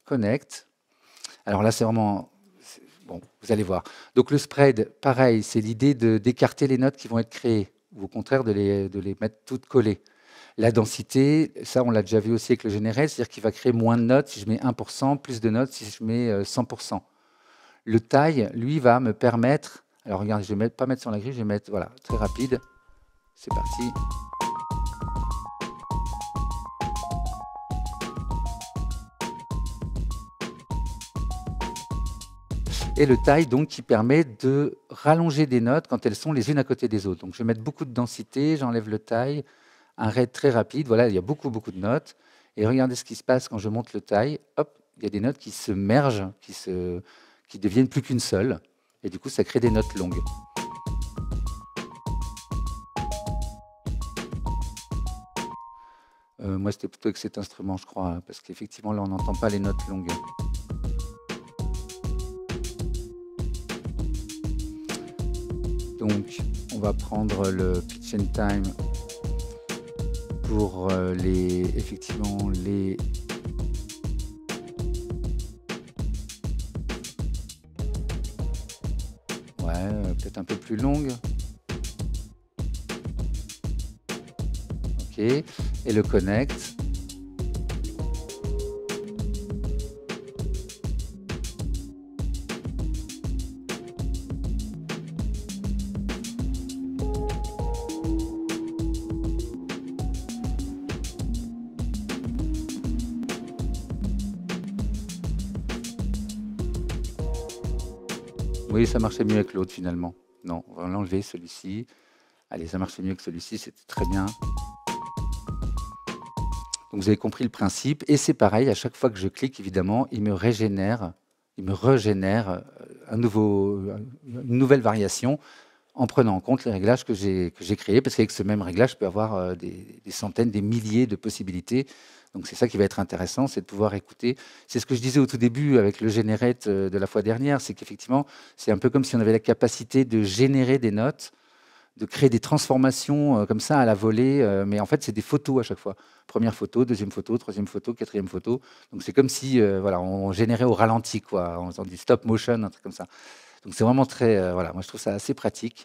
connect. Alors là, c'est vraiment... Bon, vous allez voir. Donc le spread, pareil, c'est l'idée d'écarter les notes qui vont être créées, ou au contraire de les mettre toutes collées. La densité, ça on l'a déjà vu aussi avec le générel, c'est-à-dire qu'il va créer moins de notes si je mets 1%, plus de notes si je mets 100%. Le taille, lui, va me permettre... Alors regardez, je ne vais pas mettre sur la grille, je vais mettre, voilà, très rapide. C'est parti. Et le taille, donc, qui permet de rallonger des notes quand elles sont les unes à côté des autres. Donc, je vais mettre beaucoup de densité, j'enlève le taille, un raid très rapide. Voilà, il y a beaucoup de notes. Et regardez ce qui se passe quand je monte le taille. Hop, il y a des notes qui se mergent, qui deviennent plus qu'une seule. Et du coup, ça crée des notes longues. Moi, c'était plutôt avec cet instrument, je crois, hein, parce qu'effectivement, là, on n'entend pas les notes longues. Donc, on va prendre le pitch and time pour effectivement les... Ouais, peut-être un peu plus longue. Ok, et le connect. Oui, ça marchait mieux avec l'autre finalement. Non, on va l'enlever celui-ci. Allez, ça marchait mieux que celui-ci, c'était très bien. Donc vous avez compris le principe. Et c'est pareil, à chaque fois que je clique, évidemment, il me régénère une nouvelle variation en prenant en compte les réglages que j'ai créés. Parce qu'avec ce même réglage, je peux avoir des centaines, des milliers de possibilités. Donc c'est ça qui va être intéressant, c'est de pouvoir écouter. C'est ce que je disais au tout début avec le Generate de la fois dernière, c'est qu'effectivement, c'est un peu comme si on avait la capacité de générer des notes, de créer des transformations comme ça à la volée, mais en fait, c'est des photos à chaque fois. Première photo, deuxième photo, troisième photo, quatrième photo. Donc c'est comme si voilà, on générait au ralenti, quoi, en faisant du stop motion, un truc comme ça. Donc c'est vraiment très... voilà, moi je trouve ça assez pratique.